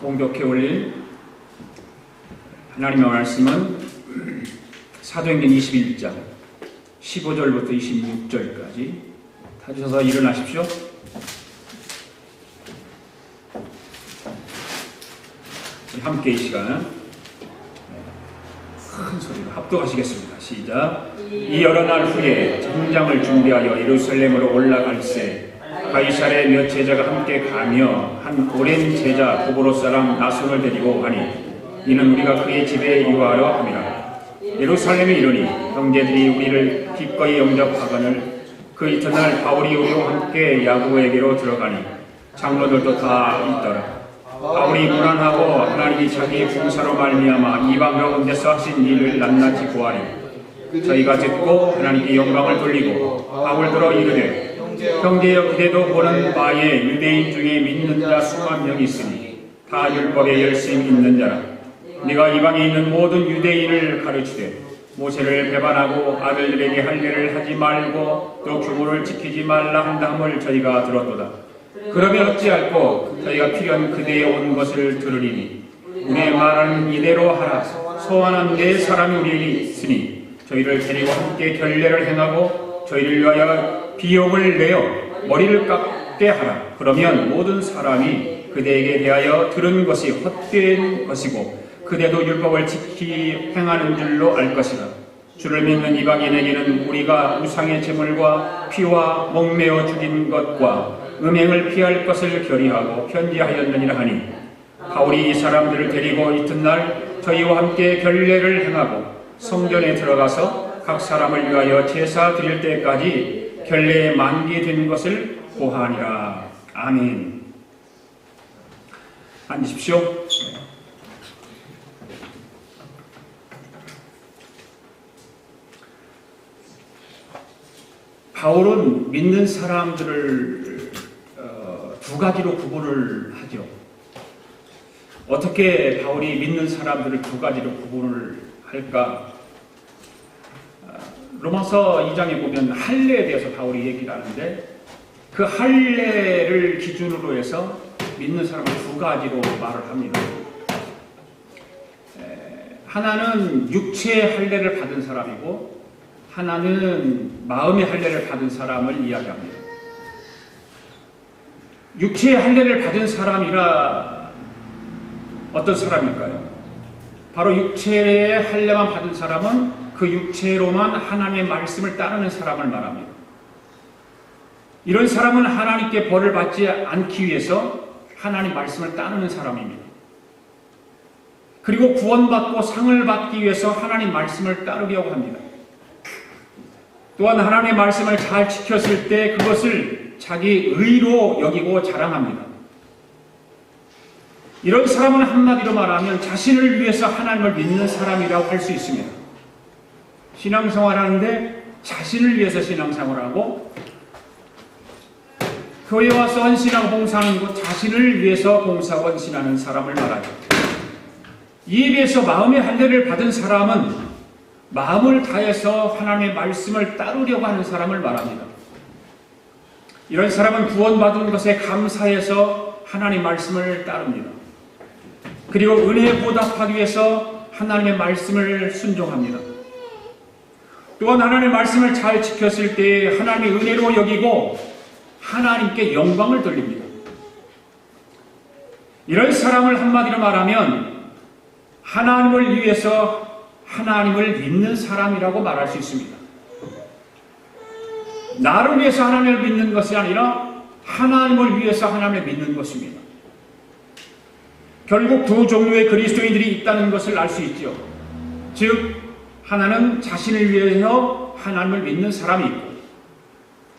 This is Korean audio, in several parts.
공독해 올린 하나님의 말씀은 사도행전 21장 15절부터 26절까지 다주셔서 일어나십시오. 함께 이 시간 큰 소리로 합독하시겠습니다. 시작. 이 여러 날 후에 전장을 준비하여 예루살렘으로 올라갈새 가이사랴에 몇 제자가 함께 가며 한 오랜 제자 고보로 사람 나손을 데리고 가니 이는 우리가 그의 집에 유하려 함이라. 예루살렘에 이르니 형제들이 우리를 기꺼이 영접하거늘 그 이튿날 바울이 우리와 함께 야고보에게로 들어가니 장로들도 다 있더라. 바울이 무난하고 하나님이 자기 봉사로 말미암아 이방 가운데서 하신 일을 낱낱이 보아니 저희가 듣고 하나님께 영광을 돌리고 바울들어 이르되 형제여 그대도 보는 바에 유대인 중에 믿는 자 수만 명이 있으니 다 율법에 열심히 있는 자라. 네가 이방에 있는 모든 유대인을 가르치되 모세를 배반하고 아들들에게 할례를 하지 말고 또 규모를 지키지 말라 한다함을 저희가 들었도다. 그러면 어찌할꼬 저희가 필연 그대에 온 것을 들으리니 우리의 말하는 이대로 하라. 소원한 네 사람이 우리에게 있으니 저희를 데리고 함께 결례를 행하고 저희를 위하여 비용을 내어 머리를 깎게 하라. 그러면 모든 사람이 그대에게 대하여 들은 것이 헛된 것이고 그대도 율법을 지키 행하는 줄로 알 것이라. 주를 믿는 이방인에게는 우리가 우상의 제물과 피와 목매어 죽인 것과 음행을 피할 것을 결의하고 편지하였느니라 하니 바울이 이 사람들을 데리고 이튿날 저희와 함께 결례를 행하고 성전에 들어가서 각 사람을 위하여 제사 드릴 때까지 결례에 만기된 것을 고하니라. 아멘. 앉으십시오. 바울은 믿는 사람들을 두 가지로 구분을 하죠. 어떻게 바울이 믿는 사람들을 두 가지로 구분을 할까? 로마서 2장에 보면 할례에 대해서 바울이 얘기를 하는데 그 할례를 기준으로 해서 믿는 사람을 두 가지로 말을 합니다. 하나는 육체의 할례를 받은 사람이고 하나는 마음의 할례를 받은 사람을 이야기합니다. 육체의 할례를 받은 사람이라 어떤 사람일까요? 바로 육체의 할례만 받은 사람은 그 육체로만 하나님의 말씀을 따르는 사람을 말합니다. 이런 사람은 하나님께 벌을 받지 않기 위해서 하나님 말씀을 따르는 사람입니다. 그리고 구원받고 상을 받기 위해서 하나님 말씀을 따르려고 합니다. 또한 하나님의 말씀을 잘 지켰을 때 그것을 자기 의로 여기고 자랑합니다. 이런 사람은 한마디로 말하면 자신을 위해서 하나님을 믿는 사람이라고 할 수 있습니다. 신앙생활하는데 자신을 위해서 신앙생활하고 교회 와서 헌신하고 봉사하는 것 자신을 위해서 봉사하고 헌신하는 사람을 말하죠. 이에 비해서 마음의 할례를 받은 사람은 마음을 다해서 하나님의 말씀을 따르려고 하는 사람을 말합니다. 이런 사람은 구원받은 것에 감사해서 하나님의 말씀을 따릅니다. 그리고 은혜에 보답하기 위해서 하나님의 말씀을 순종합니다. 또한 하나님의 말씀을 잘 지켰을 때 하나님의 은혜로 여기고 하나님께 영광을 돌립니다. 이런 사람을 한마디로 말하면 하나님을 위해서 하나님을 믿는 사람이라고 말할 수 있습니다. 나를 위해서 하나님을 믿는 것이 아니라 하나님을 위해서 하나님을 믿는 것입니다. 결국 두 종류의 그리스도인들이 있다는 것을 알 수 있죠. 즉 하나는 자신을 위해서 하나님을 믿는 사람이 있고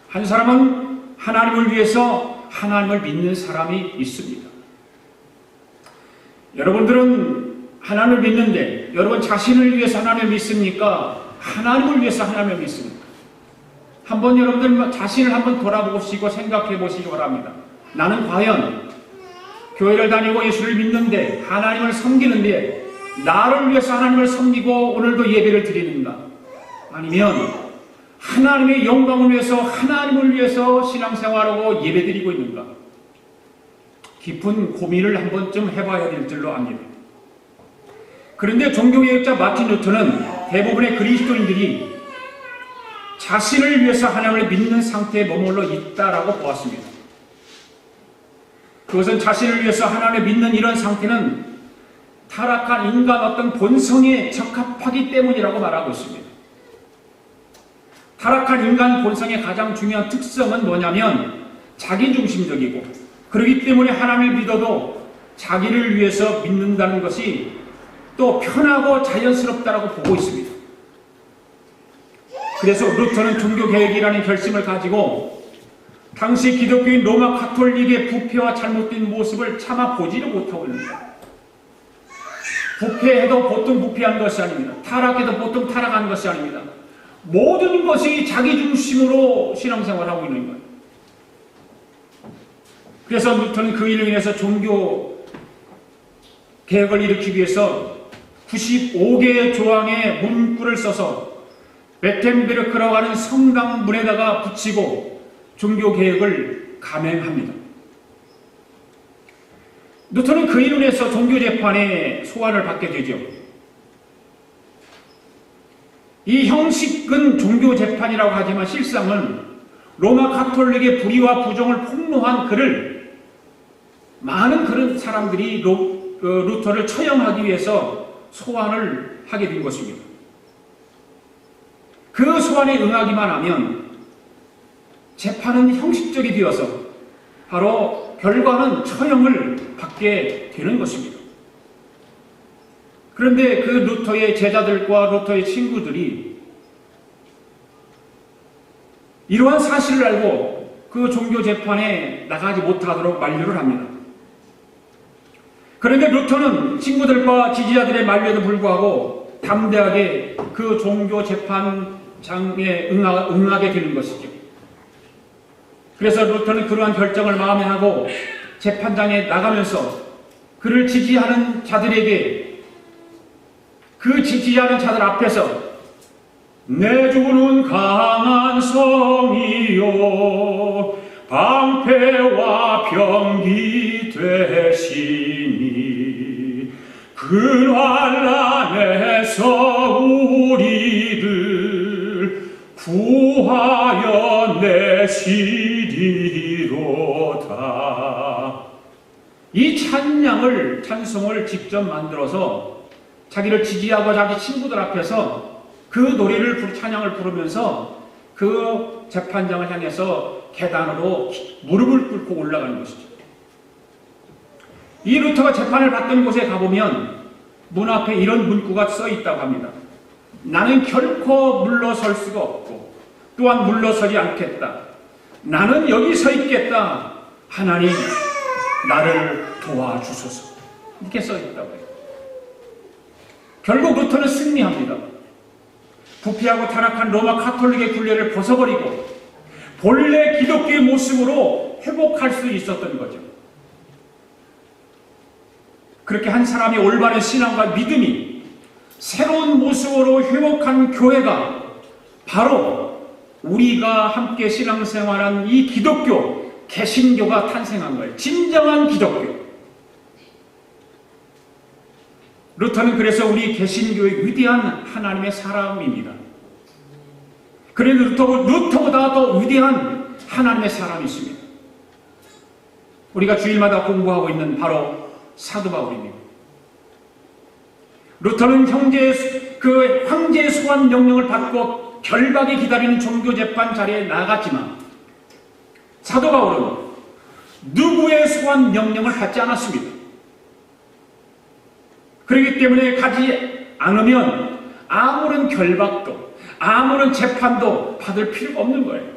한 사람은 하나님을 위해서 하나님을 믿는 사람이 있습니다. 여러분들은 하나님을 믿는데 여러분 자신을 위해서 하나님을 믿습니까? 하나님을 위해서 하나님을 믿습니까? 한번 여러분들 자신을 한번 돌아보시고 생각해 보시기 바랍니다. 나는 과연 교회를 다니고 예수를 믿는데 하나님을 섬기는데 나를 위해서 하나님을 섬기고 오늘도 예배를 드리는가? 아니면 하나님의 영광을 위해서 하나님을 위해서 신앙생활하고 예배드리고 있는가? 깊은 고민을 한 번쯤 해봐야 될 줄로 압니다. 그런데 종교개혁자 마틴 루터는 대부분의 그리스도인들이 자신을 위해서 하나님을 믿는 상태에 머물러 있다라고 보았습니다. 그것은 자신을 위해서 하나님을 믿는 이런 상태는 타락한 인간 어떤 본성에 적합하기 때문이라고 말하고 있습니다. 타락한 인간 본성의 가장 중요한 특성은 뭐냐면 자기중심적이고, 그렇기 때문에 하나님을 믿어도 자기를 위해서 믿는다는 것이 또 편하고 자연스럽다라고 보고 있습니다. 그래서 루터는 종교개혁이라는 결심을 가지고 당시 기독교인 로마 가톨릭의 부패와 잘못된 모습을 차마 보지를 못하고 있습니다. 부패해도 보통 부패한 것이 아닙니다. 타락해도 보통 타락한 것이 아닙니다. 모든 것이 자기중심으로 신앙생활을 하고 있는 거예요. 그래서 루터는 그 일로 인해서 종교 개혁을 일으키기 위해서 95개의 조항의 문구를 써서 베텐베르크라고 하는 성당문에다가 붙이고 종교 개혁을 감행합니다. 루터는 그 일로 인해서 종교 재판에 소환을 받게 되죠. 이 형식은 종교 재판이라고 하지만 실상은 로마 가톨릭의 불의와 부정을 폭로한 그를 많은 그런 사람들이 루터를 처형하기 위해서 소환을 하게 된 것입니다. 그 소환에 응하기만 하면 재판은 형식적이 되어서 바로 결과는 처형을 받게 되는 것입니다. 그런데 그 루터의 제자들과 루터의 친구들이 이러한 사실을 알고 그 종교 재판에 나가지 못하도록 만류를 합니다. 그런데 루터는 친구들과 지지자들의 만류에도 불구하고 담대하게 그 종교 재판장에 응하게 되는 것이죠. 그래서 루터는 그러한 결정을 마음에 하고 재판장에 나가면서 그를 지지하는 자들에게, 그 지지하는 자들 앞에서 내 주는 강한 성이요 방패와 병기 되시니 그 환난에서 우리를 구하여 내시리로다. 이 찬송을 직접 만들어서 자기를 지지하고 자기 친구들 앞에서 그 노래를 찬양을 부르면서 그 재판장을 향해서 계단으로 무릎을 꿇고 올라가는 것이죠. 이 루터가 재판을 받던 곳에 가보면 문 앞에 이런 문구가 써 있다고 합니다. 나는 결코 물러설 수가 없고 또한 물러서지 않겠다. 나는 여기 서 있겠다. 하나님 나를 도와주소서. 이렇게 써 있다고 해요. 결국 루터는 승리합니다. 부패하고 타락한 로마 가톨릭의 굴레를 벗어버리고 본래 기독교의 모습으로 회복할 수 있었던 거죠. 그렇게 한 사람의 올바른 신앙과 믿음이 새로운 모습으로 회복한 교회가 바로 우리가 함께 신앙생활한 이 기독교, 개신교가 탄생한 거예요. 진정한 기독교. 루터는 그래서 우리 개신교의 위대한 하나님의 사람입니다. 그런데 루터보다 더 위대한 하나님의 사람이 있습니다. 우리가 주일마다 공부하고 있는 바로 사도 바울입니다. 루터는 황제의 소환 명령을 받고 결박에 기다리는 종교재판 자리에 나갔지만 사도 바울은 누구의 소환 명령을 받지 않았습니다. 그렇기 때문에 가지 않으면 아무런 결박도 아무런 재판도 받을 필요가 없는 거예요.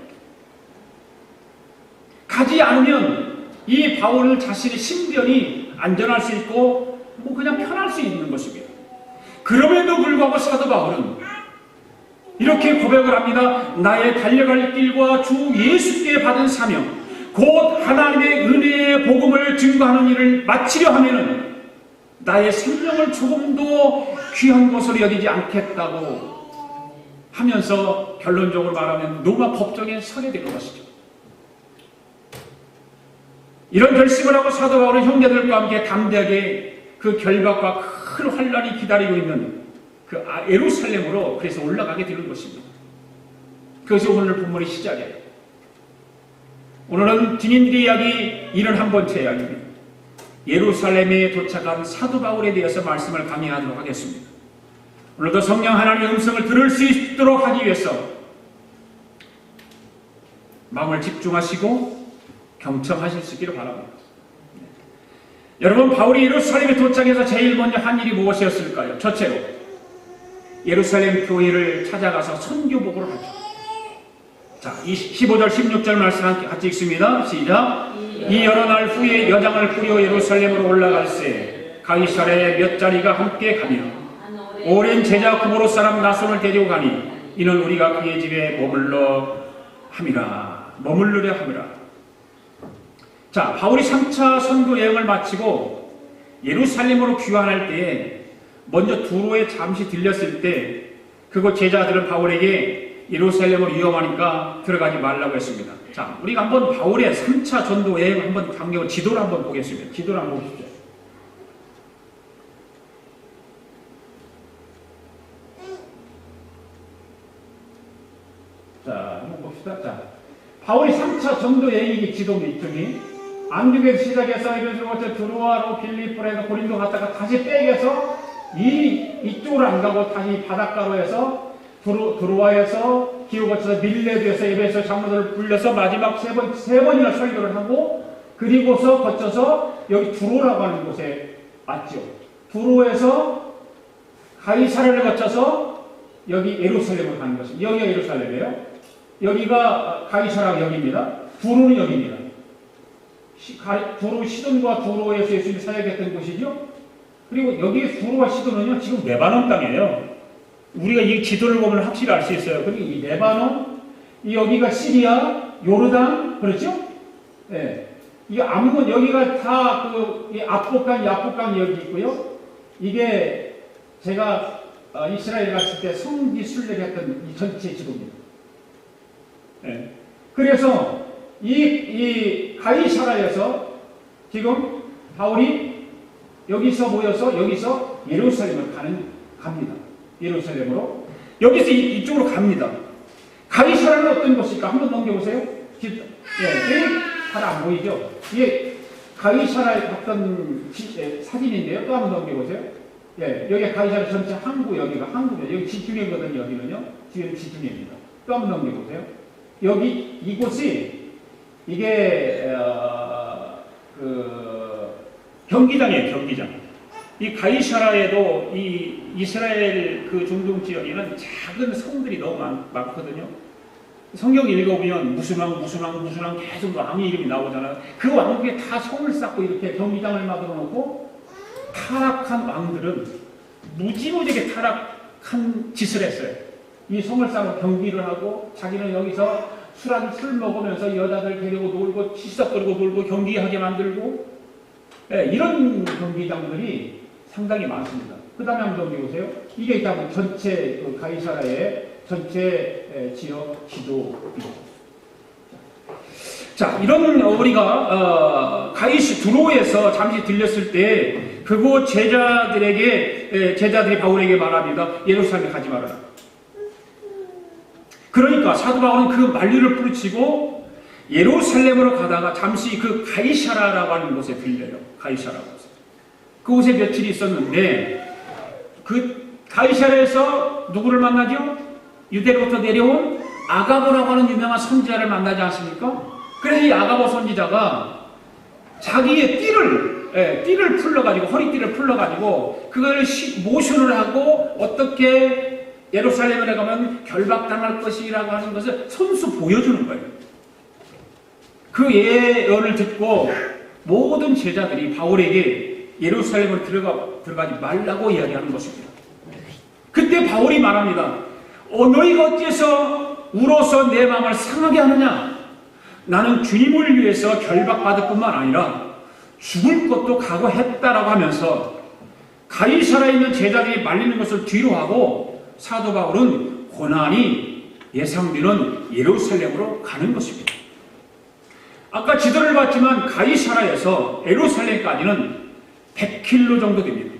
가지 않으면 이 바울 자신의 신변이 안전할 수 있고 그냥 편할 수 있는 것입니다. 그럼에도 불구하고 사도 바울은 이렇게 고백을 합니다. 나의 달려갈 길과 주 예수께 받은 사명 곧 하나님의 은혜의 복음을 증거하는 일을 마치려 하면은 나의 생명을 조금도 귀한 것으로 여기지 않겠다고 하면서 결론적으로 말하면 로마 법정에 서게 되는 것이죠. 이런 결심을 하고 사도 바울은 형제들과 함께 담대하게 그 결박과 큰 환란이 기다리고 있는 그 예루살렘으로 그래서 올라가게 되는 것입니다. 그것이 오늘 본문의 시작이에요. 오늘은 증인들의 이야기 71번째 이야기입니다. 예루살렘에 도착한 사도 바울에 대해서 말씀을 강의하도록 하겠습니다. 오늘도 성령 하나님의 음성을 들을 수 있도록 하기 위해서 마음을 집중하시고 경청하실 수 있기를 바랍니다. 여러분, 바울이 예루살렘에 도착해서 제일 먼저 한 일이 무엇이었을까요? 첫째로 예루살렘 교회를 찾아가서 선교복을 하죠. 자, 15절 16절 말씀 같이 읽습니다. 시작. 이 여러 날 후에 여장을 꾸려 예루살렘으로 올라갈새 가이사랴에 몇 자리가 함께 가며 오랜 제자 구브로 사람 나손을 데리고 가니 이는 우리가 그의 집에 머물러려 함이라. 자, 바울이 3차 선교 여행을 마치고 예루살렘으로 귀환할 때에 먼저 두로에 잠시 들렸을 때 그곳 제자들은 바울에게 예루살렘으로 위험하니까 들어가지 말라고 했습니다. 자, 우리가 한번 바울의 3차 전도 여행을 한번 간격을 지도를 한번 보겠습니다. 지도를 한번 보십시오. 자, 한번 봅시다. 자, 바울이 3차 전도 여행이 지도입니다. 이쪽이 안디옥에서 시작해서 이ben서 드로아로 빌립보에서 고린도 갔다가 다시 백에서 이쪽으로 안 가고 다시 바닷가로 해서 드로아에서 기후 거쳐서 밀레드에서 에베소 장로들을 불려서 마지막 세 번이나 설교를 하고 그리고서 거쳐서 여기 두로라고 하는 곳에 왔죠. 두로에서 가이사랴를 거쳐서 여기 예루살렘을 가는 것입니다. 여기가 예루살렘이에요. 여기가 가이사랴 여기입니다. 두로는 여기입니다. 두로 시돈과 두로에서 예수님이 사역했던 곳이죠. 그리고 여기 두로와 시돈은요 지금 레바논 땅이에요. 우리가 이 지도를 보면 확실히 알 수 있어요. 그리고 이 레바논, 여기가 시리아, 요르단, 그렇죠? 예. 이 아무건 여기가 다 이 압복강 여기 있고요. 이게 제가 이스라엘 갔을 때 성지 순례를 했던 이 전체 지도입니다. 예. 그래서 이 가이사랴에서 지금 바울이 여기서 모여서 여기서 예루살렘을 갑니다. 예루살렘으로 여기서 이쪽으로 갑니다. 가이사랴는 어떤 곳일까? 한번 넘겨보세요. 여기 잘 안 보이죠? 이게 가이사랴에 갔던 사진인데요. 또 한번 넘겨보세요. 예, 여기 가이사랴 전체 항구, 여기가 항구죠. 여기 지중해거든요. 여기는요. 지금 지중해입니다. 또 한번 넘겨보세요. 여기 이곳이 이게 경기장이에요. 경기장. 이 가이사랴에도 이 이스라엘 그 중동 지역에는 작은 성들이 너무 많거든요. 성경 읽어보면 무슨 왕 계속 왕의 이름이 나오잖아요. 그 왕국에 다 성을 쌓고 이렇게 경기장을 만들어 놓고 타락한 왕들은 무지무지하게 타락한 짓을 했어요. 이 성을 쌓고 경기를 하고 자기는 여기서 술 먹으면서 여자들 데리고 놀고 시석거리고 놀고 경기하게 만들고 이런 경기장들이 상당히 많습니다. 그 다음에 한번 넘겨보세요. 이게 일단 전체 가이사랴의 전체 지역 지도입니다. 자, 이런 우리가 두로에서 잠시 들렸을 때 그곳 제자들이 바울에게 말합니다. 예루살렘에 가지 말아라. 그러니까 사도 바울은 그 만류를 뿌리치고 예루살렘으로 가다가 잠시 그 가이사랴라고 하는 곳에 들려요. 가이사랴라고 곳에. 그곳에 며칠 있었는데 그 가이사랴에서 누구를 만나죠? 유대로부터 내려온 아가보라고 하는 유명한 선지자를 만나지 않습니까? 그래서 이 아가보 선지자가 자기의 띠를 풀러가지고 허리띠를 풀러가지고 그걸 모션을 하고 어떻게 예루살렘에 가면 결박당할 것이라고 하는 것을 손수 보여주는 거예요. 그 예언을 듣고 모든 제자들이 바울에게 예루살렘을 들어가지 말라고 이야기하는 것입니다. 그때 바울이 말합니다. 너희가 어째서 울어서 내 마음을 상하게 하느냐? 나는 주님을 위해서 결박받을 뿐만 아니라 죽을 것도 각오했다라고 하면서 가이사랴에 있는 제자들이 말리는 것을 뒤로하고 사도 바울은 고난이 예상되는 예루살렘으로 가는 것입니다. 아까 지도를 봤지만 가이사라에서 예루살렘까지는 100km 정도 됩니다.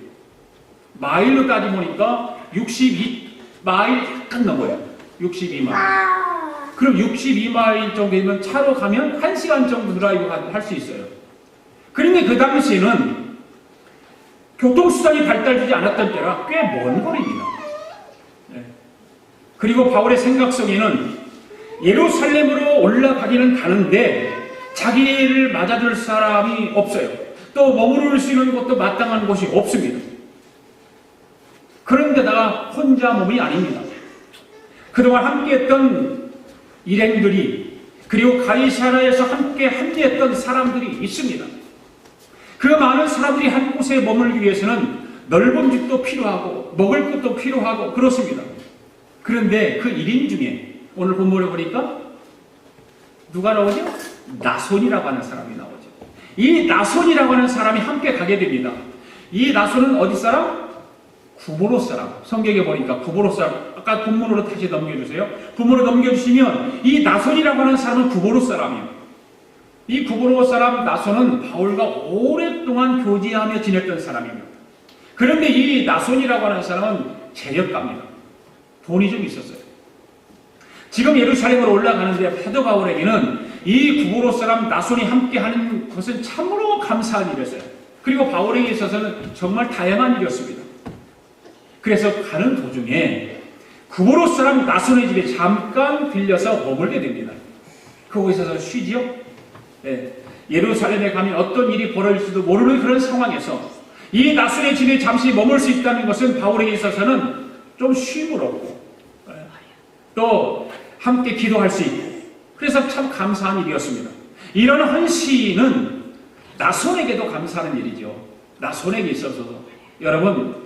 마일로 따지보니까 62마일 약간 넘어요. 62마일. 그럼 62마일 정도 되면 차로 가면 1시간 정도 드라이브 할 수 있어요. 그런데 그 당시에는 교통수단이 발달되지 않았던 때라 꽤 먼 거리입니다. 네. 그리고 바울의 생각 속에는 예루살렘으로 올라가기는 가는데 자기를 맞아줄 사람이 없어요. 또 머무를 수 있는 곳도 마땅한 곳이 없습니다. 그런데다가 혼자 몸이 아닙니다. 그동안 함께했던 일행들이 그리고 가이사라에서 함께 합류했던 사람들이 있습니다. 그 많은 사람들이 한 곳에 머물기 위해서는 넓은 집도 필요하고 먹을 것도 필요하고 그렇습니다. 그런데 그 1인 중에 오늘 본문을 보니까 누가 나오죠? 나손이라고 하는 사람이 나오죠. 이 나손이라고 하는 사람이 함께 가게 됩니다. 이 나손은 어디 사람? 구브로 사람. 성경에 보니까 구브로 사람. 아까 본문으로 다시 넘겨주세요. 본문으로 넘겨주시면 이 나손이라고 하는 사람은 구브로 사람이에요. 이 구브로 사람 나손은 바울과 오랫동안 교제하며 지냈던 사람입니다. 그런데 이 나손이라고 하는 사람은 재력가입니다. 돈이 좀 있었어요. 지금 예루살렘으로 올라가는데 사도 바울에게는 이 구브로 사람 나손이 함께하는 것은 참으로 감사한 일이었어요. 그리고 바울에게 있어서는 정말 다양한 일이었습니다. 그래서 가는 도중에 구브로 사람 나손의 집에 잠깐 들려서 머물게 됩니다. 거기서 쉬지요. 네. 예루살렘에 가면 어떤 일이 벌어질지도 모르는 그런 상황에서 이 나손의 집에 잠시 머물 수 있다는 것은 바울에게 있어서는 좀 쉼을 얻고 또 함께 기도할 수 있고 그래서 참 감사한 일이었습니다. 이런 헌신은 나손에게도 감사하는 일이죠. 나손에게 있어서도 여러분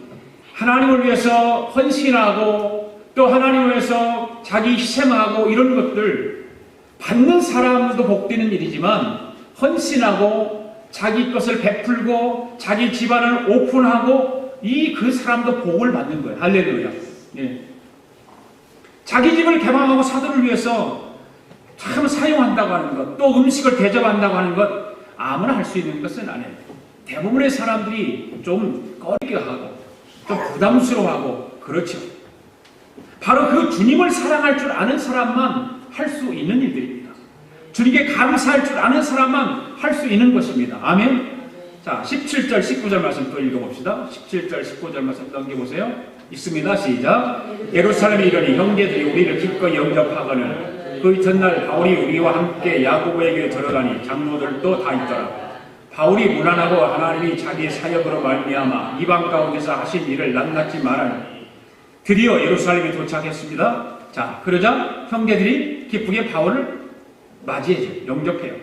하나님을 위해서 헌신하고 또 하나님을 위해서 자기 희생하고 이런 것들 받는 사람도 복되는 일이지만 헌신하고 자기 것을 베풀고 자기 집안을 오픈하고 그 사람도 복을 받는 거예요. 할렐루야. 예. 자기 집을 개방하고 사도를 위해서 참 사용한다고 하는 것, 또 음식을 대접한다고 하는 것 아무나 할 수 있는 것은 아니에요. 대부분의 사람들이 좀 꺼리게 하고 좀 부담스러워하고 그렇죠. 바로 그 주님을 사랑할 줄 아는 사람만 할 수 있는 일들입니다. 주님께 감사할 줄 아는 사람만 할 수 있는 것입니다. 아멘. 자, 17절, 19절 말씀 또 읽어봅시다. 17절, 19절 말씀 넘겨보세요. 있습니다. 시작. 예루살렘에 이르니 형제들이 우리를 기꺼이 영접하거늘 그 전날 바울이 우리와 함께 야고보에게 들어가니 장로들도 다 있더라. 바울이 무난하고 하나님이 자기 사역으로 말미암아 이방 가운데서 하신 일을 낱낱이 말하니 드디어 예루살렘에 도착했습니다. 자, 그러자 형제들이 기쁘게 바울을 맞이해줘. 영접해요.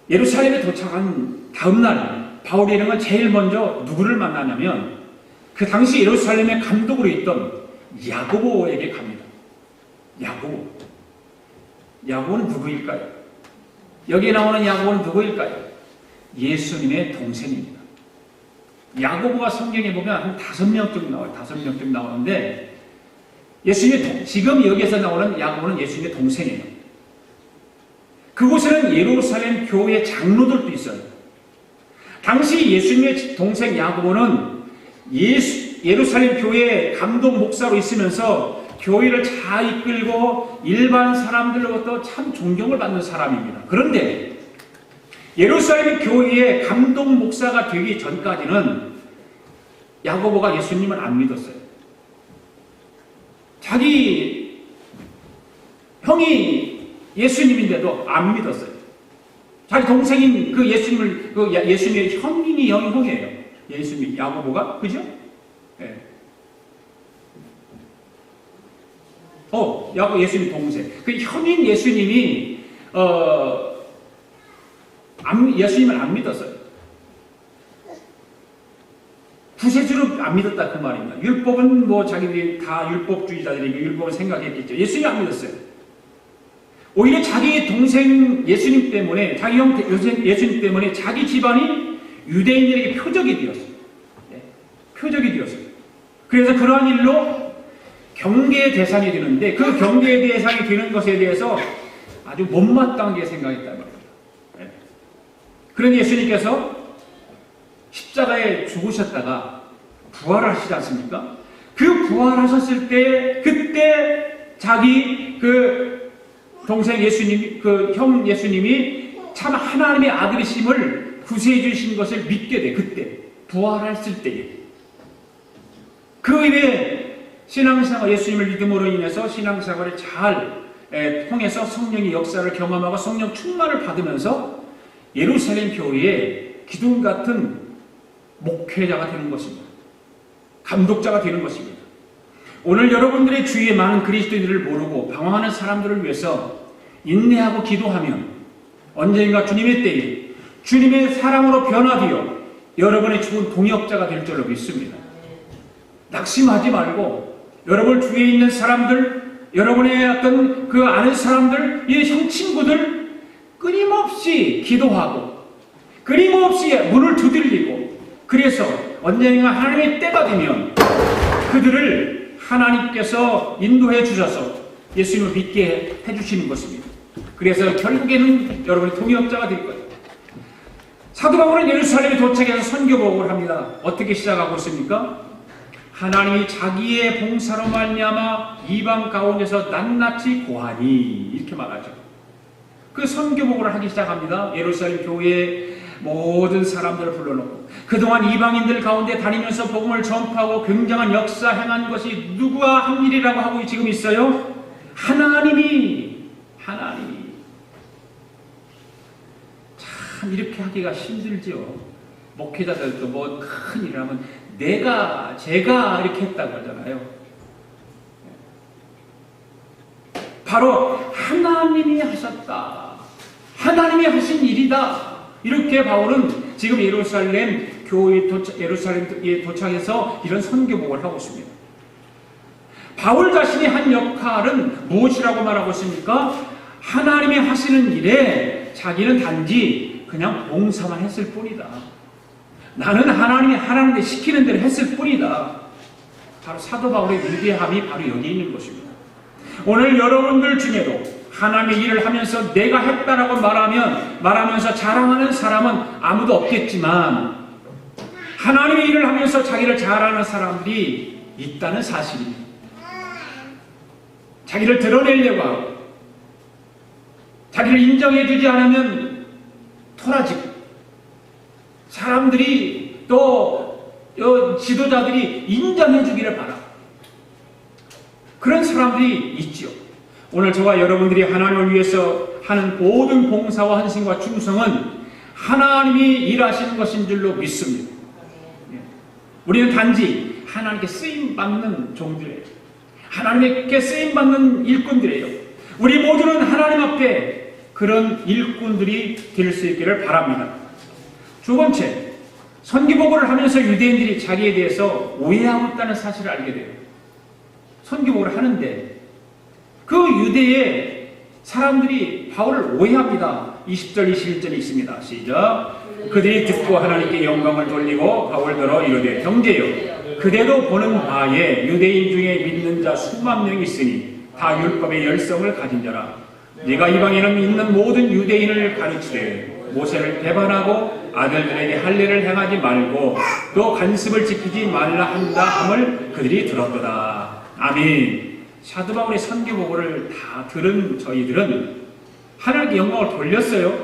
예루살렘에 도착한 다음날 바울이는 제일 먼저 누구를 만나냐면 그 당시 예루살렘의 감독으로 있던 야고보에게 갑니다. 야고보. 야고보는 누구일까요? 여기에 나오는 야고보는 누구일까요? 예수님의 동생입니다. 야고보가 성경에 보면 한 5명쯤 나와요. 5명쯤 나오는데 지금 여기에서 나오는 야고보는 예수님의 동생이에요. 그곳에는 예루살렘 교회 장로들도 있어요. 당시 예수님의 동생 야고보는 예루살렘 교회 감독 목사로 있으면서 교회를 잘 이끌고 일반 사람들로부터 참 존경을 받는 사람입니다. 그런데 예루살렘 교회의 감독 목사가 되기 전까지는 야고보가 예수님을 안 믿었어요. 자기 형이 예수님인데도 안 믿었어요. 자기 동생인 그 예수님의 형님이 형이에요. 예수님, 야고보가, 그죠? 예. 예수님 동생. 그 형인 예수님이, 예수님을 안 믿었어요. 구세주로 안 믿었다 그 말입니다. 율법은 자기들이 다 율법주의자들이니까 율법을 생각했겠죠. 예수님 안 믿었어요. 오히려 자기 동생 예수님 때문에, 자기 형 예수님 때문에 자기 집안이 유대인들에게 표적이 되었어요. 네, 표적이 되었어요. 그래서 그러한 일로 경계의 대상이 되는데 그 경계의 대상이 되는 것에 대해서 아주 못마땅하게 생각했단 말입니다. 그런데 예수님께서 십자가에 죽으셨다가 부활하시지 않습니까? 그 부활하셨을 때 그때 자기 그 동생 예수님, 그 형 예수님이 참 하나님의 아들이심을 구세해 주신 것을 믿게 돼. 그때 부활했을 때에 그 이후에 신앙생활, 예수님을 믿음으로 인해서 신앙생활을 잘 통해서 성령의 역사를 경험하고 성령 충만을 받으면서 예루살렘 교회의 기둥 같은 목회자가 되는 것입니다. 감독자가 되는 것입니다. 오늘 여러분들의 주위에 많은 그리스도인들을 모르고 방황하는 사람들을 위해서 인내하고 기도하면 언젠가 주님의 때에 주님의 사랑으로 변화되어 여러분의 좋은 동역자가 될 줄로 믿습니다. 낙심하지 말고 여러분 주위에 있는 사람들, 여러분의 어떤 그 아는 사람들, 이 형 친구들 끊임없이 기도하고 끊임없이 문을 두들리고 그래서 언젠가 하나님의 때가 되면 그들을 하나님께서 인도해 주셔서 예수님을 믿게 해주시는 것입니다. 그래서 결국에는 여러분의 동역자가 될 거예요. 사도 바울은 예루살렘에 도착해서 선교복음을 합니다. 어떻게 시작하고 있습니까? 하나님이 자기의 봉사로 말미암아 이방 가운데서 낱낱이 고하니 이렇게 말하죠. 그 선교복음을 하기 시작합니다. 예루살렘 교회에 모든 사람들을 불러놓고 그동안 이방인들 가운데 다니면서 복음을 전파하고 굉장한 역사 행한 것이 누구가 한 일이라고 하고 지금 있어요? 하나님이 참 이렇게 하기가 힘들죠. 목회자들도 뭐 큰 일을 하면 제가 이렇게 했다고 하잖아요. 바로 하나님이 하셨다. 하나님이 하신 일이다. 이렇게 바울은 지금 예루살렘에 도착해서 이런 선교복을 하고 있습니다. 바울 자신이 한 역할은 무엇이라고 말하고 있습니까? 하나님이 하시는 일에 자기는 단지 그냥 봉사만 했을 뿐이다. 나는 하나님이 하라는 데 시키는 대로 했을 뿐이다. 바로 사도 바울의 위대함이 바로 여기 있는 것입니다. 오늘 여러분들 중에도 하나님의 일을 하면서 내가 했다라고 말하면서 자랑하는 사람은 아무도 없겠지만 하나님의 일을 하면서 자기를 자랑하는 사람들이 있다는 사실입니다. 자기를 드러내려고 하고 자기를 인정해주지 않으면 토라지고 사람들이 또 지도자들이 인정해주기를 바라. 그런 사람들이 있죠. 오늘 저와 여러분들이 하나님을 위해서 하는 모든 봉사와 헌신과 충성은 하나님이 일하시는 것인 줄로 믿습니다. 우리는 단지 하나님께 쓰임받는 종들이에요. 하나님께 쓰임받는 일꾼들이에요. 우리 모두는 하나님 앞에 그런 일꾼들이 될 수 있기를 바랍니다. 두 번째, 선교복음을 하면서 유대인들이 자기에 대해서 오해하고 있다는 사실을 알게 돼요. 선교복음을 하는데 그 유대의 사람들이 바울을 오해합니다. 20절, 21절에 있습니다. 시작. 그들이 듣고 하나님께 영광을 돌리고 바울더러 이르되 형제여 그대도 보는 바에 유대인 중에 믿는 자 수만 명이 있으니 다 율법의 열성을 가진 자라. 네가 이방인은 있는 모든 유대인을 가르치되 모세를 배반하고 아들들에게 할례를 행하지 말고 또 관습을 지키지 말라 한다 함을 그들이 들었도다. 아멘. 사도 바울의 선교복음을 다 들은 저희들은 하나님께 영광을 돌렸어요.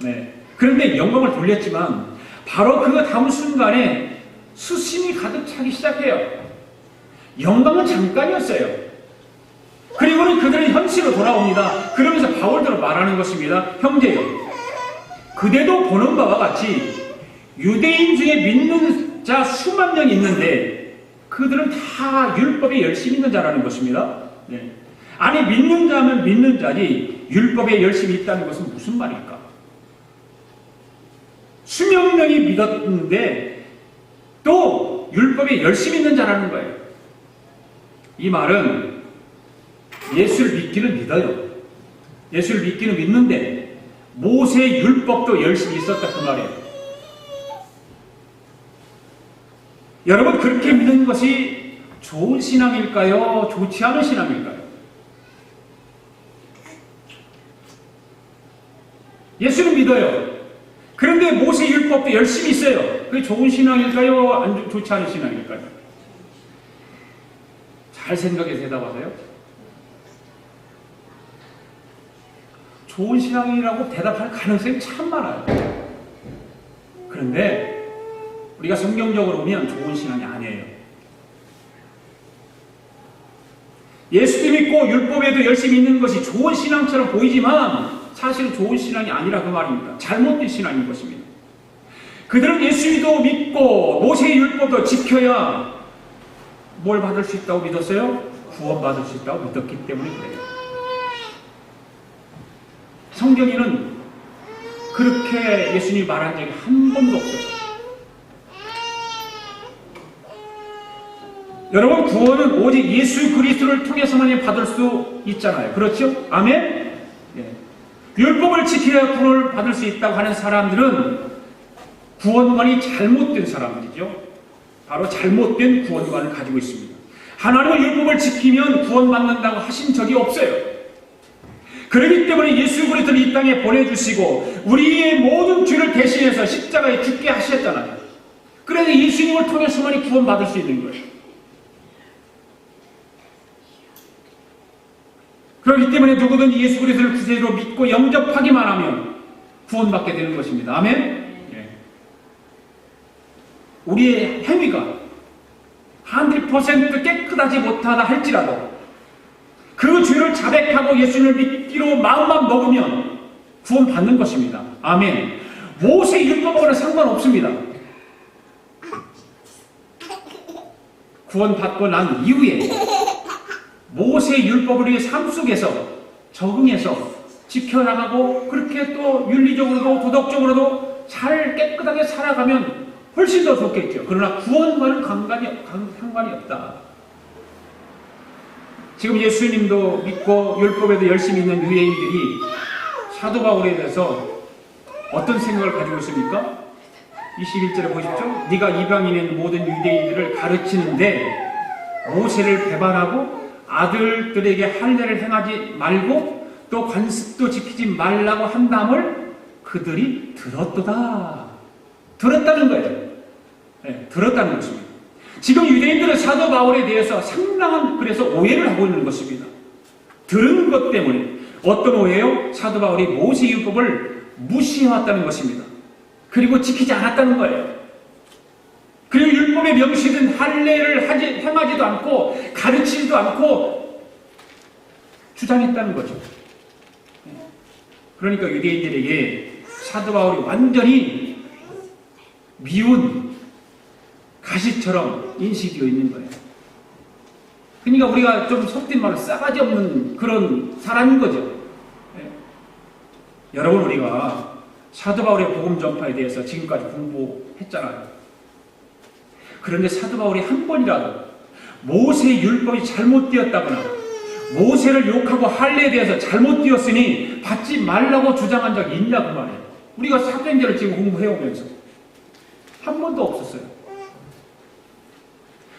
네. 그런데 영광을 돌렸지만 바로 그 다음 순간에 수심이 가득 차기 시작해요. 영광은 잠깐이었어요. 그리고는 그들은 현실로 돌아옵니다. 그러면서 바울대로 말하는 것입니다. 형제여, 그대도 보는 바와 같이 유대인 중에 믿는 자 수만 명이 있는데 그들은 다 율법에 열심히 있는 자라는 것입니다. 네. 아니 믿는 자면 믿는 자지 율법에 열심히 있다는 것은 무슨 말일까? 수명 명이 믿었는데 또 율법에 열심히 있는 자라는 거예요. 이 말은 예수를 믿기는 믿어요. 예수를 믿기는 믿는데 모세의 율법도 열심히 있었다 그 말이에요. 여러분 그렇게 믿는 것이 좋은 신앙일까요? 좋지 않은 신앙일까요? 예수는 믿어요. 그런데 모세 율법도 열심히 있어요. 그게 좋은 신앙일까요? 안 좋지 않은 신앙일까요? 잘 생각해서 대답하세요. 좋은 신앙이라고 대답할 가능성이 참 많아요. 그런데 우리가 성경적으로 보면 좋은 신앙이 아니에요. 예수도 믿고 율법에도 열심히 있는 것이 좋은 신앙처럼 보이지만 사실은 좋은 신앙이 아니라 그 말입니다. 잘못된 신앙인 것입니다. 그들은 예수도 믿고 모세의 율법도 지켜야 뭘 받을 수 있다고 믿었어요? 구원받을 수 있다고 믿었기 때문에 그래요. 성경에는 그렇게 예수님이 말한 적이 한 번도 없어요. 여러분, 구원은 오직 예수 그리스도를 통해서만 받을 수 있잖아요. 그렇죠? 아멘? 네. 율법을 지켜야 구원을 받을 수 있다고 하는 사람들은 구원관이 잘못된 사람들이죠. 바로 잘못된 구원관을 가지고 있습니다. 하나님은 율법을 지키면 구원받는다고 하신 적이 없어요. 그렇기 때문에 예수 그리스도를 이 땅에 보내주시고 우리의 모든 죄를 대신해서 십자가에 죽게 하셨잖아요. 그래서 예수님을 통해서만 구원받을 수 있는 거예요. 그렇기 때문에 누구든지 예수 그리스도를 구세주로 믿고 영접하기만 하면 구원받게 되는 것입니다. 아멘? 예. 우리의 행위가 100% 깨끗하지 못하다 할지라도 그 죄를 자백하고 예수님을 믿기로 마음만 먹으면 구원받는 것입니다. 아멘. 모세 율법과는 상관없습니다. 구원받고 난 이후에 모세 율법을 위해 삶 속에서 적응해서 지켜나가고 그렇게 또 윤리적으로도 도덕적으로도 잘 깨끗하게 살아가면 훨씬 더 좋겠죠. 그러나 구원과는 상관이 없다. 지금 예수님도 믿고 율법에도 열심히 있는 유대인들이 사도 바울에 대해서 어떤 생각을 가지고 있습니까? 21절에 보십시오. 네가 이방인인 모든 유대인들을 가르치는데 모세를 배반하고 아들들에게 할례를 행하지 말고 또 관습도 지키지 말라고 한담을 그들이 들었도다. 들었다는 거예요. 네, 들었다는 것입니다. 지금 유대인들은 사도 바울에 대해서 상당한 그래서 오해를 하고 있는 것입니다. 들은 것 때문에. 어떤 오해요? 사도 바울이 모세 율법을 무시해왔다는 것입니다. 그리고 지키지 않았다는 거예요. 그리고 율법에 명시된 할례를 행하지도 않고 가르치지도 않고 주장했다는 거죠. 그러니까 유대인들에게 사도 바울이 완전히 미운 가시처럼 인식되어 있는 거예요. 그러니까 우리가 좀 속된 말로 싸가지 없는 그런 사람인 거죠. 여러분, 우리가 사도 바울의 복음 전파에 대해서 지금까지 공부했잖아요. 그런데 사도 바울이 한 번이라도 모세의 율법이 잘못되었다거나 모세를 욕하고 할례에 대해서 잘못되었으니 받지 말라고 주장한 적이 있냐 그 말이에요. 우리가 사도행전을 지금 공부해오면서 한 번도 없었어요.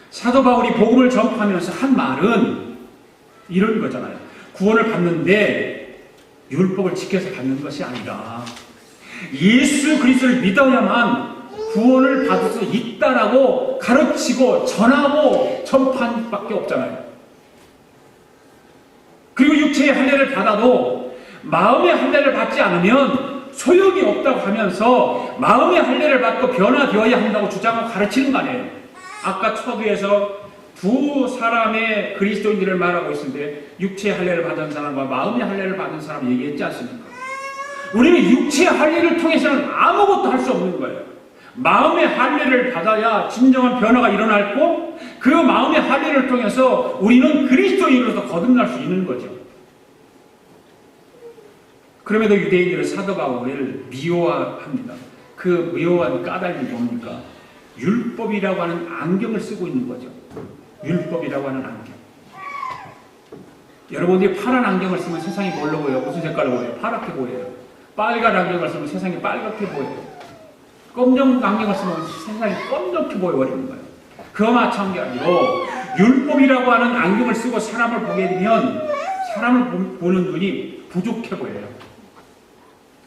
사도 바울이 복음을 전파하면서 한 말은 이런 거잖아요. 구원을 받는데 율법을 지켜서 받는 것이 아니라 예수 그리스도를 믿어야만 구원을 받을 수 있다라고 가르치고 전하고 전파한 밖에 없잖아요. 그리고 육체의 할례를 받아도 마음의 할례를 받지 않으면 소용이 없다고 하면서 마음의 할례를 받고 변화되어야 한다고 주장하고 가르치는 거 아니에요. 아까 초두에서 두 사람의 그리스도인들을 말하고 있는데 육체의 할례를 받은 사람과 마음의 할례를 받은 사람 얘기했지 않습니까? 우리는 육체의 할례를 통해서는 아무것도 할 수 없는 거예요. 마음의 할례를 받아야 진정한 변화가 일어났고 그 마음의 할례를 통해서 우리는 그리스도인으로서 거듭날 수 있는 거죠. 그럼에도 유대인들은 사도 바울을 미워합니다. 그 미워한 까닭이 뭡니까? 율법이라고 하는 안경을 쓰고 있는 거죠. 율법이라고 하는 안경. 여러분들이 파란 안경을 쓰면 세상이 뭘로 보여요? 무슨 색깔로 보여요? 파랗게 보여요. 빨간 안경을 쓰면 세상이 빨갛게 보여요. 검정 안경을 쓰면 세상이 검정게 보여버리는 거예요. 그와 마찬가지로 율법이라고 하는 안경을 쓰고 사람을 보게 되면 사람을 보는 눈이 부족해 보여요.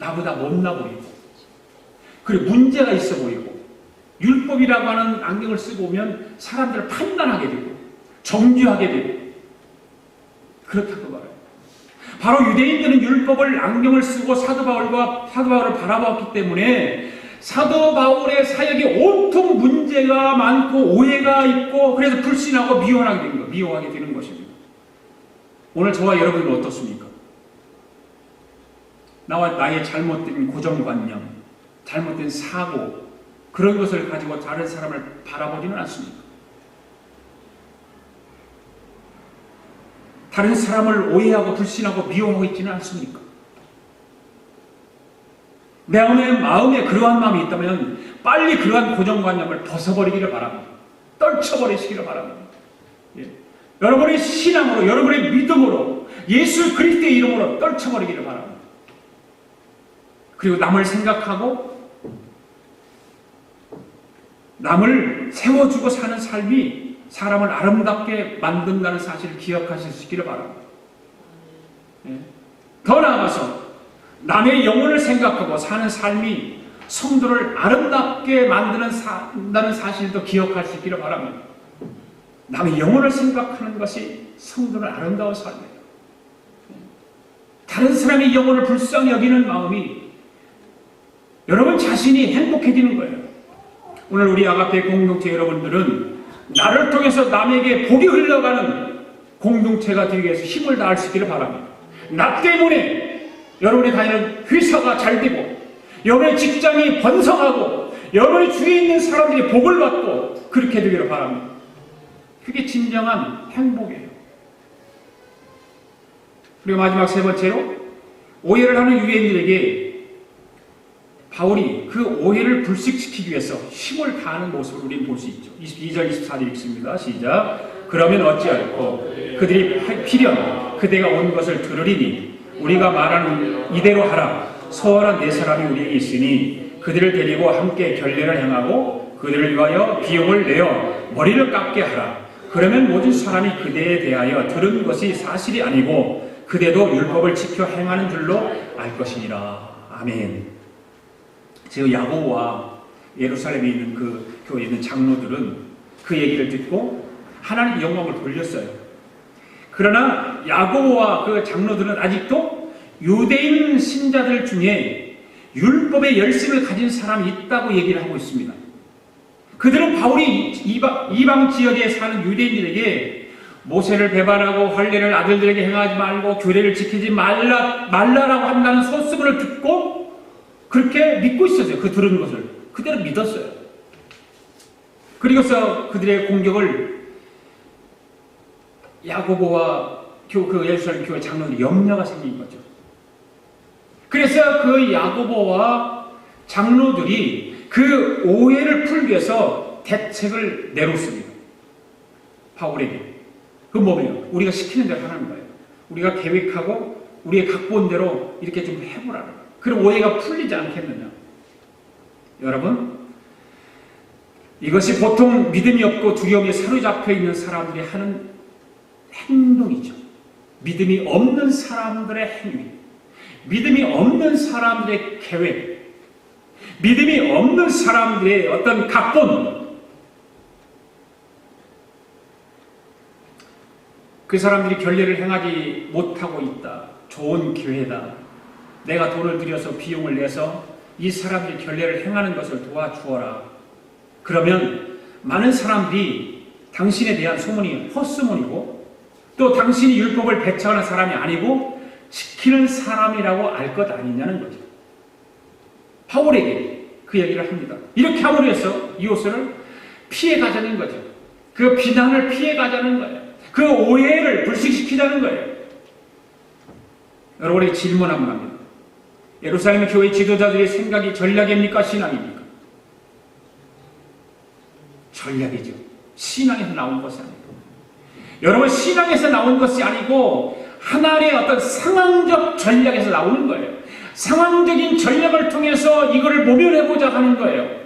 나보다 못나 보이고, 그리고 문제가 있어 보이고, 율법이라고 하는 안경을 쓰고 오면 사람들을 판단하게 되고 정죄하게 되고 그렇다고 말해요. 바로 유대인들은 율법을 안경을 쓰고 사도 바울을 바라봤기 때문에 사도 바울의 사역이 온통 문제가 많고 오해가 있고 그래서 불신하고 미워하게 되는 것입니다. 오늘 저와 여러분은 어떻습니까? 나의 잘못된 고정관념, 잘못된 사고, 그런 것을 가지고 다른 사람을 바라보지는 않습니다. 다른 사람을 오해하고 불신하고 미워하고 있지는 않습니까? 내 마음에 그러한 마음이 있다면 빨리 그러한 고정관념을 벗어버리기를 바랍니다. 떨쳐버리시기를 바랍니다. 예. 여러분의 신앙으로, 여러분의 믿음으로, 예수 그리스도의 이름으로 떨쳐버리기를 바랍니다. 그리고 남을 생각하고 남을 세워주고 사는 삶이 사람을 아름답게 만든다는 사실을 기억하실 수 있기를 바랍니다. 예. 더 나아가서 남의 영혼을 생각하고 사는 삶이 성도를 아름답게 만드는 사실도 기억할 수 있기를 바랍니다. 남의 영혼을 생각하는 것이 성도를 아름다운 삶이에요. 다른 사람의 영혼을 불쌍히 여기는 마음이 여러분 자신이 행복해지는 거예요. 오늘 우리 아가페 공동체 여러분들은 나를 통해서 남에게 복이 흘러가는 공동체가 되기 위해서 힘을 다할 수 있기를 바랍니다. 나 때문에 여러분이 다니는 회사가 잘 되고 여러분의 직장이 번성하고 여러분의 주위에 있는 사람들이 복을 받고 그렇게 되기를 바랍니다. 그게 진정한 행복이에요. 그리고 마지막 세 번째로 오해를 하는 유대인들에게 바울이 그 오해를 불식시키기 위해서 힘을 다하는 모습을 우리는 볼 수 있죠. 22절 24절 읽습니다. 시작. 그러면 어찌할꼬 그들이 필연 그대가 온 것을 들으리니 우리가 말하는 이대로 하라. 소홀한 네 사람이 우리에게 있으니 그들을 데리고 함께 결례를 행하고 그들을 위하여 비용을 내어 머리를 깎게 하라. 그러면 모든 사람이 그대에 대하여 들은 것이 사실이 아니고 그대도 율법을 지켜 행하는 줄로 알 것이니라. 아멘. 지금 야고보와 예루살렘에 있는 그 교회에 있는 장로들은 그 얘기를 듣고 하나님께 영광을 돌렸어요. 그러나 야고보와 그 장로들은 아직도 유대인 신자들 중에 율법의 열심을 가진 사람이 있다고 얘기를 하고 있습니다. 그들은 바울이 이방 지역에 사는 유대인들에게 모세를 배반하고 할례를 아들들에게 행하지 말고 규례를 지키지 말라라고 한다는 소스문을 듣고 그렇게 믿고 있었어요. 그 들은 것을 그대로 믿었어요. 그리고서 그들의 공격을 야고보와 그 예루살렘 교회 장로들이 염려가 생긴 거죠. 그래서 그 야고보와 장로들이 그 오해를 풀기 위해서 대책을 내놓습니다. 바울에게. 그 뭐예요? 우리가 시키는 대로 하는 거예요. 우리가 계획하고 우리의 각본대로 이렇게 좀 해보라는 거예요. 그럼 오해가 풀리지 않겠느냐? 여러분, 이것이 보통 믿음이 없고 두려움에 사로잡혀 있는 사람들이 하는 행동이죠. 믿음이 없는 사람들의 행위, 믿음이 없는 사람들의 계획, 믿음이 없는 사람들의 어떤 각본, 그 사람들이 결례를 행하지 못하고 있다. 좋은 기회다. 내가 돈을 들여서 비용을 내서 이 사람들이 결례를 행하는 것을 도와주어라. 그러면 많은 사람들이 당신에 대한 소문이 헛소문이고 또 당신이 율법을 배척하는 사람이 아니고 지키는 사람이라고 알 것 아니냐는 거죠. 바울에게 그 얘기를 합니다. 이렇게 함으로 해서 이웃을 피해가자는 거죠. 그 비난을 피해가자는 거예요. 그 오해를 불식시키자는 거예요. 여러분에게 질문 한번 합니다. 예루살렘 교회 지도자들의 생각이 전략입니까? 신앙입니까? 전략이죠. 신앙에서 나온 것이 아니고. 여러분, 신앙에서 나온 것이 아니고 하나님의 어떤 상황적 전략에서 나오는 거예요. 상황적인 전략을 통해서 이거를 모면해보자 하는 거예요.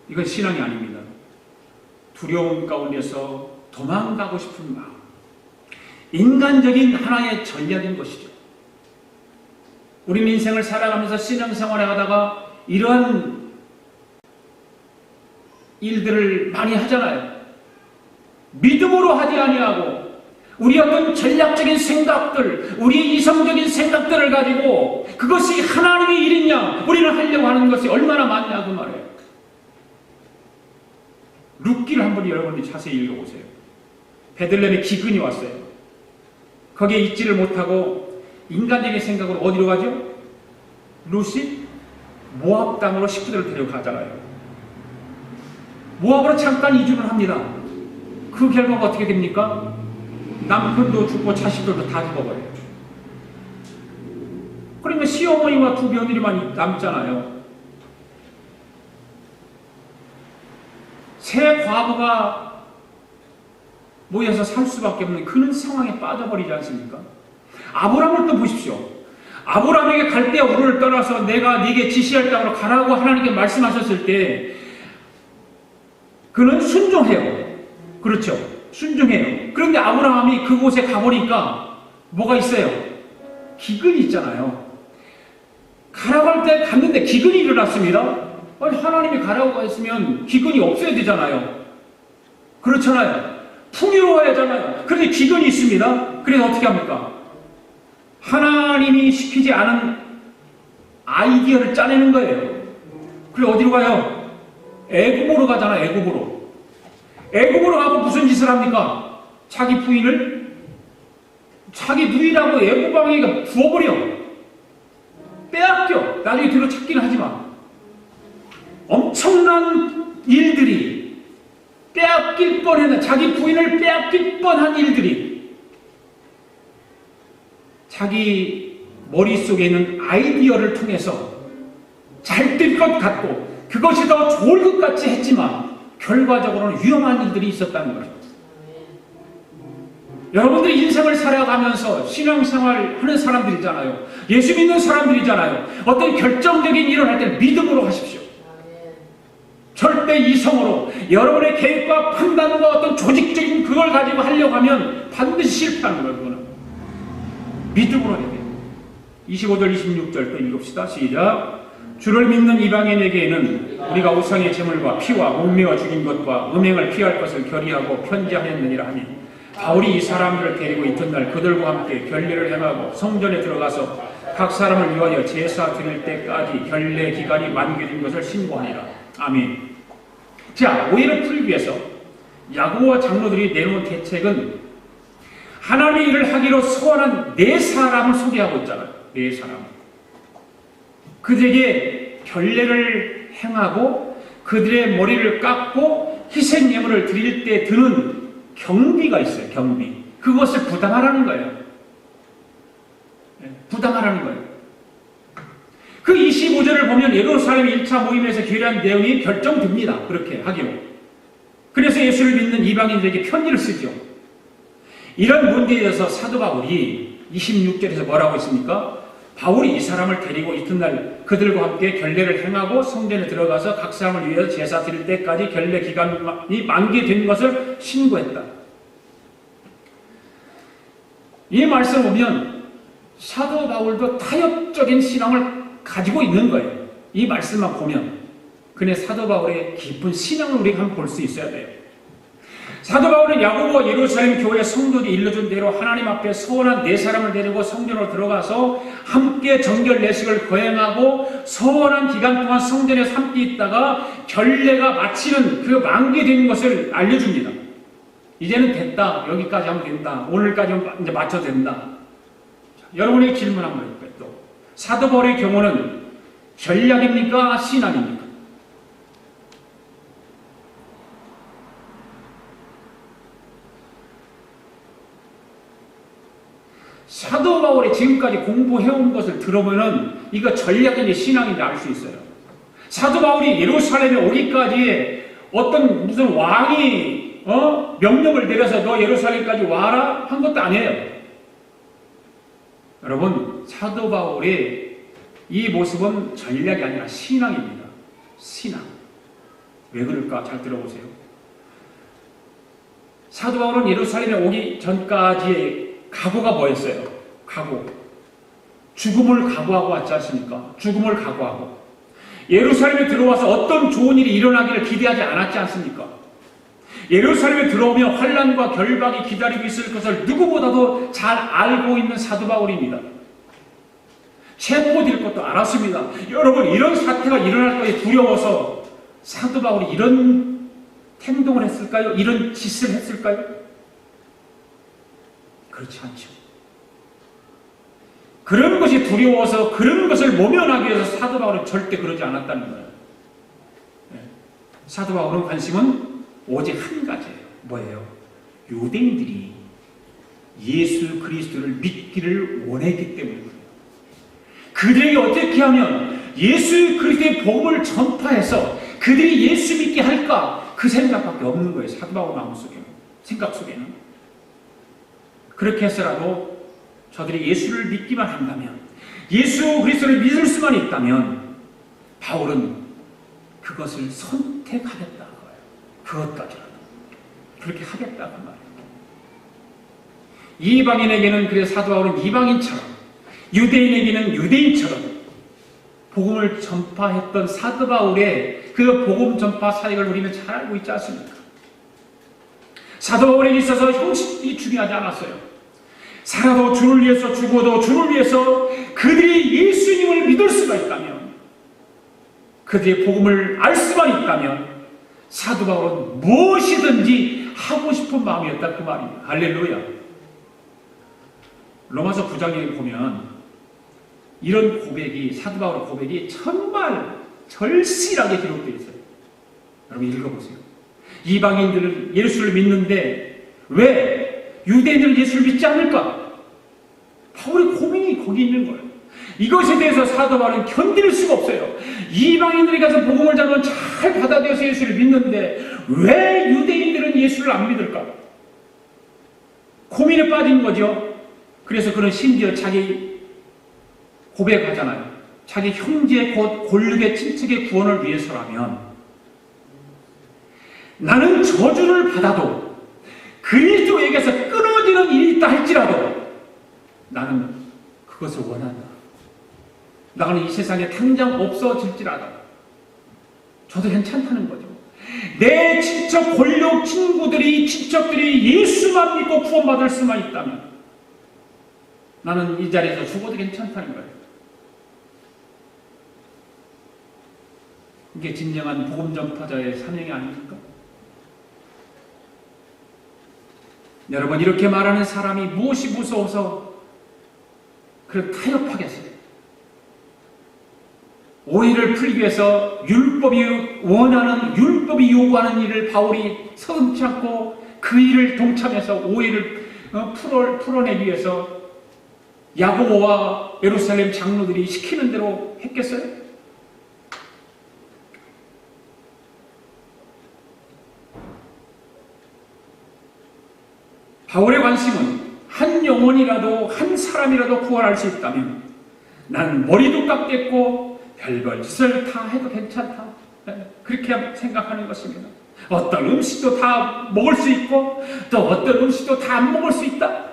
이건 신앙이 아닙니다. 두려움 가운데서 도망가고 싶은 마음. 인간적인 하나의 전략인 것이죠. 우리 인생을 살아가면서 신앙생활을 하다가 이러한 일들을 많이 하잖아요. 믿음으로 하지 아니하고 우리 어떤 전략적인 생각들, 우리의 이성적인 생각들을 가지고 그것이 하나님의 일이냐 우리는 하려고 하는 것이 얼마나 많냐 그 말이에요. 룻기를 한번 여러분들이 자세히 읽어보세요. 베들레헴에 기근이 왔어요. 거기에 있지를 못하고 인간적인 생각으로 어디로 가죠? 룻이 모압 땅으로 식구들을 데려가잖아요. 모압으로 잠깐 이주를 합니다. 그 결과가 어떻게 됩니까? 남편도 죽고 자식들도 다 죽어버려요. 그러니까 시어머니와 두 며느리만 남잖아요. 세 과부가 모여서 살 수밖에 없는 그런 상황에 빠져버리지 않습니까? 아브라함을 또 보십시오. 아브라함에게 갈대아 우르를 떠나서 내가 네게 지시할 땅으로 가라고 하나님께 말씀하셨을 때 그는 순종해요. 그렇죠. 순종해요. 그런데 아브라함이 그곳에 가보니까 뭐가 있어요? 기근이 있잖아요. 가라고 할 때 갔는데 기근이 일어났습니다. 아니, 하나님이 가라고 했으면 기근이 없어야 되잖아요. 그렇잖아요. 풍요로워야 하잖아요. 그런데 기근이 있습니다. 그래서 어떻게 합니까? 하나님이 시키지 않은 아이디어를 짜내는 거예요. 그리고 어디로 가요? 애굽으로 가잖아요. 애굽으로. 애굽으로 가고 무슨 짓을 합니까? 자기 부인을 자기 누이라고 애굽 왕에게 부어버려. 빼앗겨. 나중에 뒤로 찾기는 하지만 엄청난 일들이 빼앗길 뻔했는 자기 부인을 빼앗길 뻔한 일들이 자기 머릿속에 있는 아이디어를 통해서 잘 될 것 같고 그것이 더 좋을 것 같이 했지만 결과적으로는 위험한 일들이 있었다는 거죠. 여러분들이 인생을 살아가면서 신앙생활 하는 사람들이잖아요. 예수 믿는 사람들이잖아요. 어떤 결정적인 일을 할 때 믿음으로 하십시오. 절대 이성으로 여러분의 계획과 판단과 어떤 조직적인 그걸 가지고 하려고 하면 반드시 실패하는 거예요. 그거는 믿음으로 해야 돼요. 25절 26절 또 읽읍시다. 시작. 주를 믿는 이방인에게는 우리가 우상의 제물과 피와 목매어 죽인 것과 음행을 피할 것을 결의하고 편지하였느니라 하니 바울이 이 사람들을 데리고 이튿날 그들과 함께 결례를 행하고 성전에 들어가서 각 사람을 위하여 제사 드릴 때까지 결례 기간이 만기된 것을 신고하니라. 아멘. 자, 오해를 풀기 위해서 야고보와 장로들이 내놓은 대책은 하나님의 일을 하기로 소원한 네 사람을 소개하고 있잖아요. 네 사람. 그들에게 결례를 행하고 그들의 머리를 깎고 희생 예물을 드릴 때 드는 경비가 있어요. 경비. 그것을 부담하라는 거예요. 부담하라는 거예요. 그 25절을 보면 예루살렘 1차 모임에서 결의한 내용이 결정됩니다. 그렇게 하기로. 그래서 예수를 믿는 이방인들에게 편지를 쓰죠. 이런 문제에 대해서 사도 바울이 26절에서 뭐라고 했습니까? 바울이 이 사람을 데리고 이튿날 그들과 함께 결례를 행하고 성전에 들어가서 각 사람을 위해서 제사 드릴 때까지 결례 기간이 만기된 것을 신고했다. 이 말씀을 보면 사도 바울도 타협적인 신앙을 가지고 있는 거예요. 이 말씀만 보면. 근데 사도 바울의 깊은 신앙을 우리가 한번 볼 수 있어야 돼요. 사도 바울은 야고보 예루살렘 교회 성도들이 일러준 대로 하나님 앞에 서원한 네 사람을 데리고 성전으로 들어가서 함께 정결 내식을 거행하고 서원한 기간 동안 성전에서 함께 있다가 결례가 마치는 그 만기된 것을 알려줍니다. 이제는 됐다. 여기까지 하면 된다. 오늘까지 이제 맞춰도 된다. 자, 여러분에게 질문 한번 해볼까요? 또 사도 바울의 경우는 전략입니까? 신앙입니까? 사도 바울이 지금까지 공부해온 것을 들어보면 이거 전략인지 신앙인지 알 수 있어요. 사도 바울이 예루살렘에 오기까지 어떤 무슨 왕이 명령을 내려서 너 예루살렘까지 와라 한 것도 아니에요. 여러분, 사도 바울의 이 모습은 전략이 아니라 신앙입니다. 신앙. 왜 그럴까? 잘 들어보세요. 사도 바울은 예루살렘에 오기 전까지의 각오가 뭐였어요? 각오. 죽음을 각오하고 왔지 않습니까? 죽음을 각오하고. 예루살렘에 들어와서 어떤 좋은 일이 일어나기를 기대하지 않았지 않습니까? 예루살렘에 들어오면 환난과 결박이 기다리고 있을 것을 누구보다도 잘 알고 있는 사도 바울입니다. 체포될 것도 알았습니다. 여러분, 이런 사태가 일어날 것이 두려워서 사도 바울이 이런 행동을 했을까요? 이런 짓을 했을까요? 그렇지 않죠. 그런 것이 두려워서 그런 것을 모면하기 위해서 사도 바울은 절대 그러지 않았다는 거예요. 사도 바울은 관심은 오직 한 가지예요. 뭐예요? 유대인들이 예수 그리스도를 믿기를 원했기 때문에 그래요. 그들에게 어떻게 하면 예수 그리스도의 복음을 전파해서 그들이 예수 믿게 할까? 그 생각밖에 없는 거예요. 사도 바울 마음속에는, 생각 속에는. 그렇게 해서라도 저들이 예수를 믿기만 한다면, 예수 그리스도를 믿을 수만 있다면 바울은 그것을 선택하겠다는 거예요. 그것까지라도 그렇게 하겠다는 말이에요. 이방인에게는, 그래서 사도 바울은 이방인처럼, 유대인에게는 유대인처럼 복음을 전파했던 사도 바울의 그 복음 전파 사역을 우리는 잘 알고 있지 않습니까? 사도 바울에게 있어서 형식이 중요하지 않았어요. 살아도 주를 위해서, 죽어도 주를 위해서 그들이 예수님을 믿을 수가 있다면, 그들의 복음을 알 수만 있다면 사도 바울은 무엇이든지 하고 싶은 마음이었다, 그 말입니다. 할렐루야. 로마서 9장에 보면 이런 고백이, 사도 바울의 고백이 정말 절실하게 기록되어 있어요. 여러분 읽어보세요. 이방인들은 예수를 믿는데 왜 유대인들은 예수를 믿지 않을까? 바울의 고민이 거기 있는 거예요. 이것에 대해서 사도 바울은 견딜 수가 없어요. 이방인들이 가서 복음을 전하면 잘 받아들여서 예수를 믿는데 왜 유대인들은 예수를 안 믿을까? 고민에 빠진 거죠. 그래서 그는 심지어 자기 고백하잖아요. 자기 형제 곧 골육의 친척의 구원을 위해서라면 나는 저주를 받아도 그리스도에게서 끊어지는 일이 있다 할지라도 나는 그것을 원한다. 나는 이 세상에 당장 없어질지라도 저도 괜찮다는 거죠. 내 친척 골육 친구들이, 친척들이 예수만 믿고 구원받을 수만 있다면 나는 이 자리에서 죽어도 괜찮다는 거예요. 이게 진정한 복음 전파자의 사명이 아닙니까? 여러분, 이렇게 말하는 사람이 무엇이 무서워서 그렇게 타협하겠어요? 오해를 풀기 위해서 율법이 원하는, 율법이 요구하는 일을 바울이 서슴지 않고 그 일을 동참해서 오해를 풀어내기 위해서 야고보와 예루살렘 장로들이 시키는 대로 했겠어요? 바울의 관심은 한 영혼이라도, 한 사람이라도 구원할 수 있다면 나는 머리도 깎겠고 별별 짓을 다 해도 괜찮다, 그렇게 생각하는 것입니다. 어떤 음식도 다 먹을 수 있고 또 어떤 음식도 다 안 먹을 수 있다.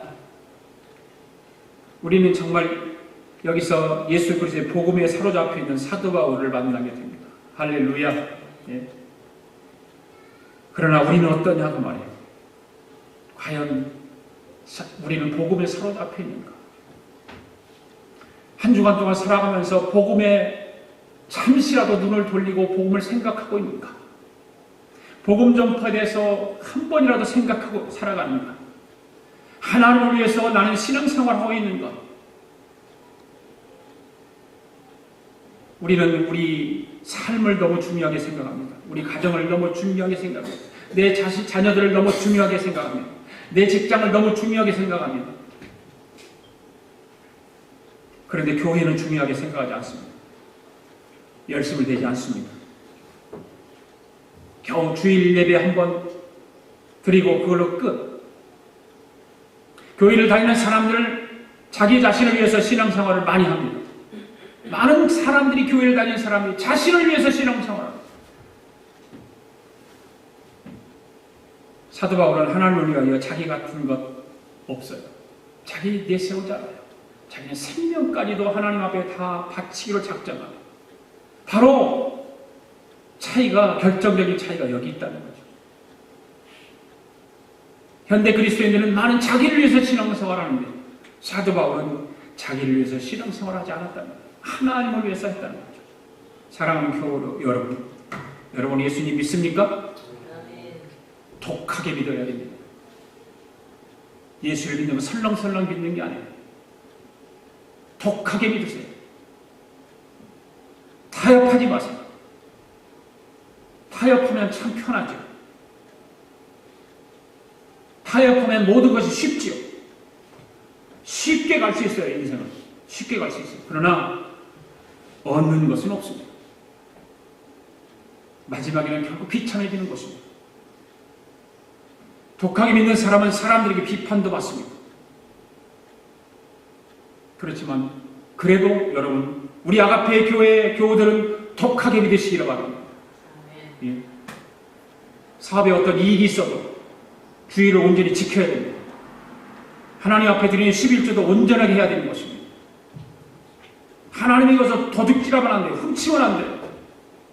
우리는 정말 여기서 예수 그리스도의 복음에 사로잡혀 있는 사도 바울을 만나게 됩니다. 할렐루야. 예. 그러나 우리는 어떠냐고 말이에요. 과연 우리는 복음에 사로잡혀 있는가? 한 주간 동안 살아가면서 복음에 잠시라도 눈을 돌리고 복음을 생각하고 있는가? 복음 전파에 대해서 한 번이라도 생각하고 살아가는가? 하나님을 위해서 나는 신앙생활을 하고 있는가? 우리는 우리 삶을 너무 중요하게 생각합니다. 우리 가정을 너무 중요하게 생각합니다. 내 자녀들을 너무 중요하게 생각합니다. 내 직장을 너무 중요하게 생각합니다. 그런데 교회는 중요하게 생각하지 않습니다. 열심을 내지 않습니다. 겨우 주일 예배 한 번 드리고 그걸로 끝. 교회를 다니는 사람들은 자기 자신을 위해서 신앙생활을 많이 합니다. 많은 사람들이, 교회를 다니는 사람들이 자신을 위해서 신앙생활을 합니다. 사도 바울은 하나님을 위하여 자기 같은 것 없어요. 자기 내세우지 않아요. 자기는 생명까지도 하나님 앞에 다 바치기로 작정하고, 바로 결정적인 차이가 여기 있다는 거죠. 현대 그리스도인들은 많은 자기를 위해서 신앙생활을 하는데, 사도 바울은 자기를 위해서 신앙생활을 하지 않았다는 거예요. 하나님을 위해서 했다는 거죠. 사랑하는 교우 여러분 예수님 믿습니까? 독하게 믿어야 됩니다. 예수를 믿으면 설렁설렁 믿는 게 아니에요. 독하게 믿으세요. 타협하지 마세요. 타협하면 참 편하죠. 타협하면 모든 것이 쉽지요. 쉽게 갈 수 있어요. 인생은 쉽게 갈 수 있어요. 그러나 얻는 것은 없습니다. 마지막에는 결국 비참해지는 것입니다. 독하게 믿는 사람은 사람들에게 비판도 받습니다. 그렇지만 그래도 여러분, 우리 아가페 교회 교우들은 독하게 믿으시기를 바랍니다. 예. 사업에 어떤 이익이 있어도 주의를 온전히 지켜야 됩니다. 하나님 앞에 드리는 11조도 온전하게 해야 되는 것입니다. 하나님의 것을 도둑질하면 안 돼요. 훔치면 안 돼요.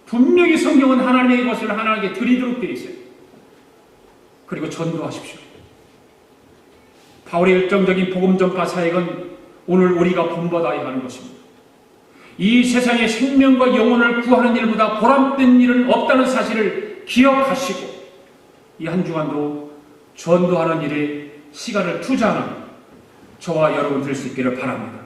분명히 성경은 하나님의 것을 하나님께 드리도록 되어 있어요. 그리고 전도하십시오. 바울의 열정적인 복음 전파 사역은 오늘 우리가 본받아야 하는 것입니다. 이 세상에 생명과 영혼을 구하는 일보다 보람된 일은 없다는 사실을 기억하시고, 이 한 주간도 전도하는 일에 시간을 투자하는 저와 여러분 될 수 있기를 바랍니다.